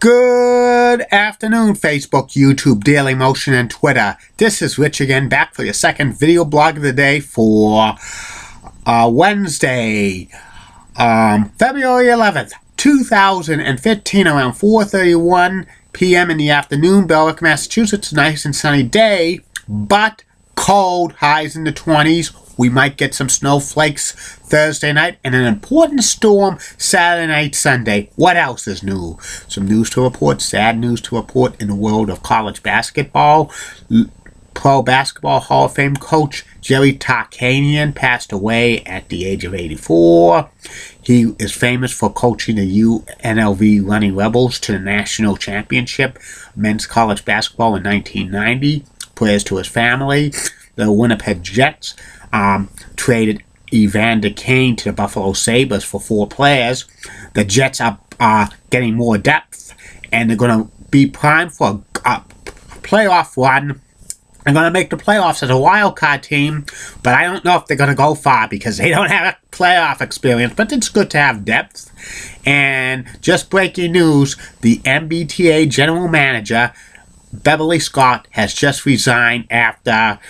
Good afternoon, Facebook, YouTube, Daily Motion, and Twitter. This is Rich again, back for your second video blog of the day for Wednesday, February 11th, 2015, around 4:31 p.m. in the afternoon. Berwick, Massachusetts, nice and sunny day, but cold, highs in the 20s. We might get some snowflakes Thursday night and an important storm Saturday night, Sunday. What else is new? Some news to report, sad news to report in the world of college basketball. Pro Basketball Hall of Fame coach Jerry Tarkanian passed away at the age of 84. He is famous for coaching the UNLV Running Rebels to the national championship men's college basketball in 1990. Prayers to his family. The Winnipeg Jets traded Evander Kane to the Buffalo Sabres for 4 players. The Jets are getting more depth, and they're going to be primed for a playoff run. They're going to make the playoffs as a wild card team, but I don't know if they're going to go far because they don't have a playoff experience, but it's good to have depth. And just breaking news, the mbta general manager, Beverly Scott, has just resigned after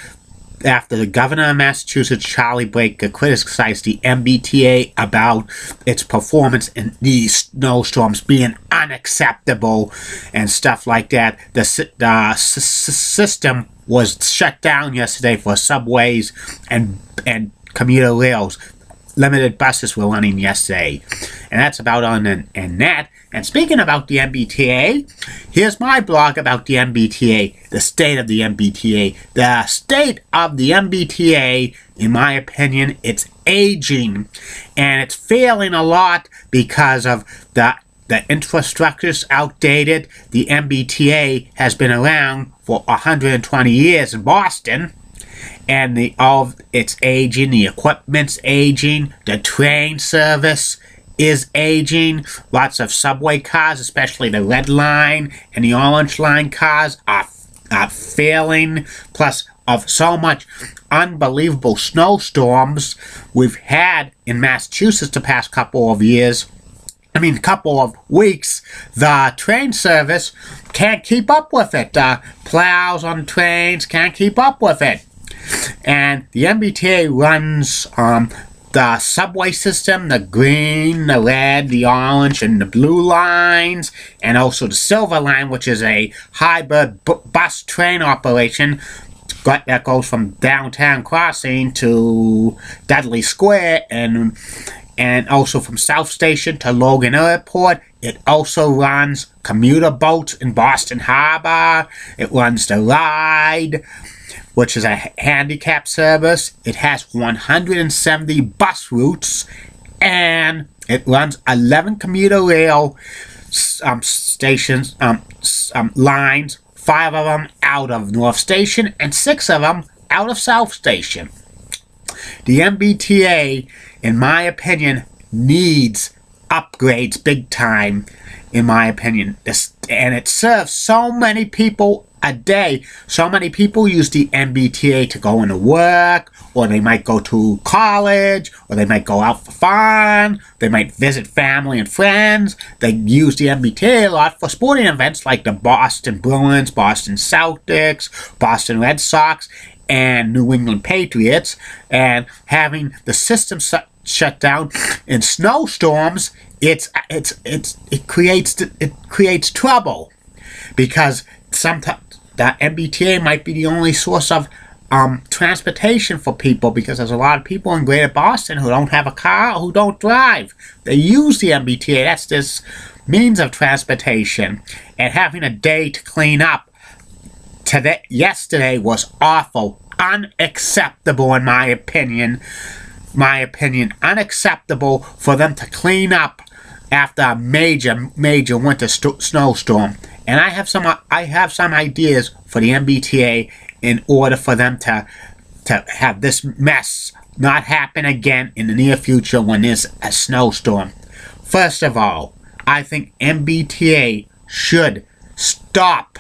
the governor of Massachusetts, Charlie Baker, criticized the mbta about its performance in these snowstorms being unacceptable and stuff like that. The system was shut down yesterday for subways and commuter rails. Limited buses were running yesterday. And that's about on that. And speaking about the mbta, here's my blog about the mbta, the state of the mbta. The state of the mbta, in my opinion, it's aging. And it's failing a lot because of the infrastructure's outdated. The mbta has been around for 120 years in Boston. And it's aging, the equipment's aging, the train service is aging. Lots of subway cars, especially the red line and the orange line cars, are failing. Plus of so much unbelievable snowstorms we've had in Massachusetts the past couple of weeks, the train service can't keep up with it. The plows on trains can't keep up with it. And the mbta runs the subway system, the green, the red, the orange, and the blue lines, and also the silver line, which is a hybrid bus train operation that goes from downtown Crossing to Dudley Square, and also from South Station to Logan Airport. It also runs commuter boats in Boston Harbor. It runs the Ride, which is a handicap service. It has 170 bus routes, and it runs 11 commuter rail stations, lines, 5 of them out of North Station and 6 of them out of South Station. The mbta, in my opinion, needs upgrades big time, in my opinion. And it serves so many people a day. So many people use the mbta to go into work, or they might go to college, or they might go out for fun, they might visit family and friends. They use the mbta a lot for sporting events like the Boston Bruins, Boston Celtics, Boston Red Sox, and New England Patriots. And having the system shut down in snowstorms, it creates trouble, because sometimes the mbta might be the only source of transportation for people, because there's a lot of people in Greater Boston who don't have a car or who don't drive. They use the mbta. That's this means of transportation. And having a day to clean up yesterday was awful, unacceptable in my opinion. Unacceptable for them to clean up after a major winter snowstorm. And I have some ideas for the mbta in order for them to have this mess not happen again in the near future when there's a snowstorm. First of all, I think mbta should stop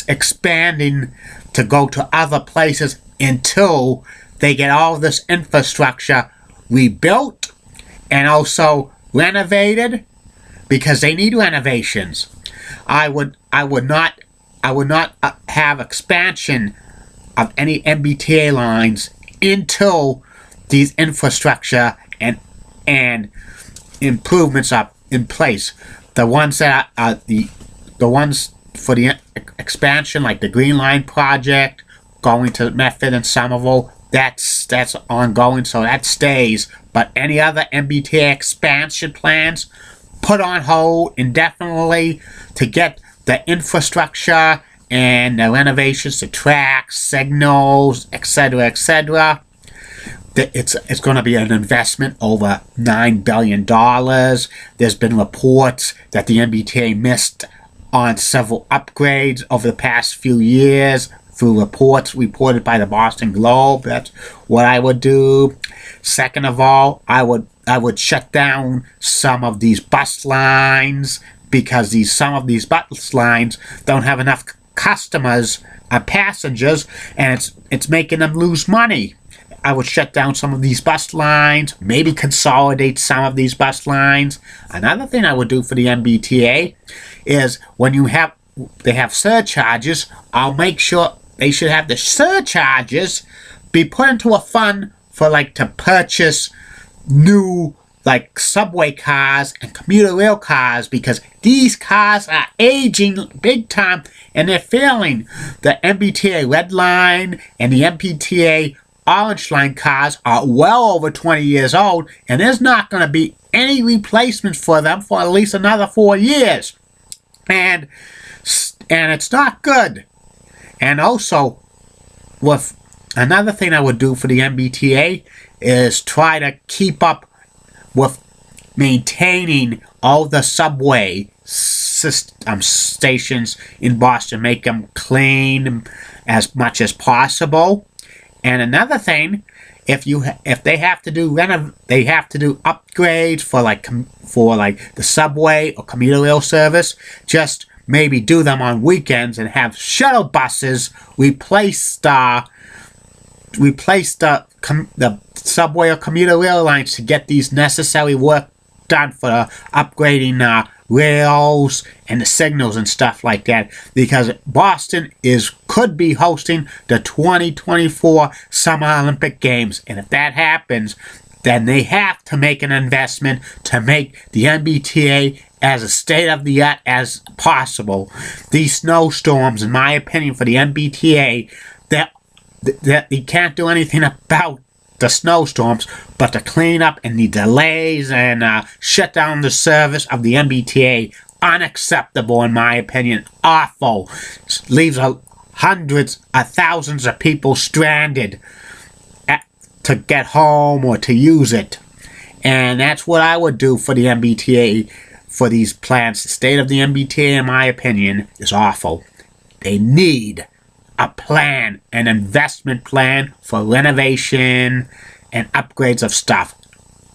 expanding to go to other places until they get all this infrastructure rebuilt and also renovated because they need renovations. I would not have expansion of any mbta lines until these infrastructure and improvements are in place. The ones that are the ones for the expansion, like the Green Line project going to Medford and Somerville, that's ongoing, so that stays. But any other mbta expansion plans put on hold indefinitely to get the infrastructure and the renovations, the tracks, signals, etc., etc. It's going to be an investment over $9 billion. There's been reports that the mbta missed on several upgrades over the past few years through reports reported by the Boston Globe. That's what I would do. Second of all, I would shut down some of these bus lines, because some of these bus lines don't have enough customers and passengers, and it's making them lose money. I would shut down some of these bus lines, maybe consolidate some of these bus lines. Another thing I would do for the mbta is when they have surcharges, I'll make sure they should have the surcharges be put into a fund for to purchase new subway cars and commuter rail cars, because these cars are aging big time and they're failing. The mbta Red Line and the mbta Orange Line cars are well over 20 years old, and there's not going to be any replacements for them for at least another 4 years. And it's not good. And also, with another thing I would do for the mbta is try to keep up with maintaining all the subway stations in Boston, make them clean as much as possible. And another thing, if they have to do upgrades for the subway or commuter rail service, just maybe do them on weekends and have shuttle buses replace the subway or commuter rail lines to get these necessary work done for upgrading rails and the signals and stuff like that, because Boston could be hosting the 2024 Summer Olympic Games, and if that happens, then they have to make an investment to make the mbta as a state-of-the-art as possible. These snowstorms, in my opinion, for the mbta, that you can't do anything about the snowstorms, but to clean up and the delays and shut down the service of the mbta, unacceptable in my opinion, awful. Leaves hundreds of thousands of people stranded to get home or to use it. And that's what I would do for the mbta, for these plans. The state of the mbta, in my opinion, is awful. They need a plan, an investment plan for renovation and upgrades of stuff.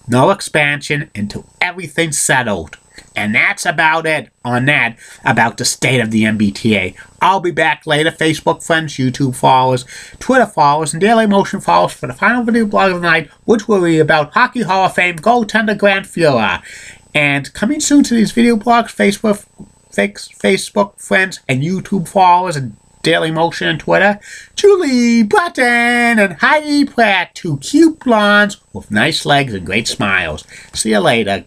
No expansion until everything's settled. And that's about it on that, about the state of the mbta. I'll be back later. Facebook friends, YouTube followers, Twitter followers, and Daily Motion followers for the final video blog of the night, which will be about Hockey Hall of Fame goaltender Grant Fuhrer. And coming soon to these video blogs, Facebook friends, and YouTube followers, and Daily Motion and Twitter, Julie Button and Heidi Pratt, two cute blondes with nice legs and great smiles. See you later.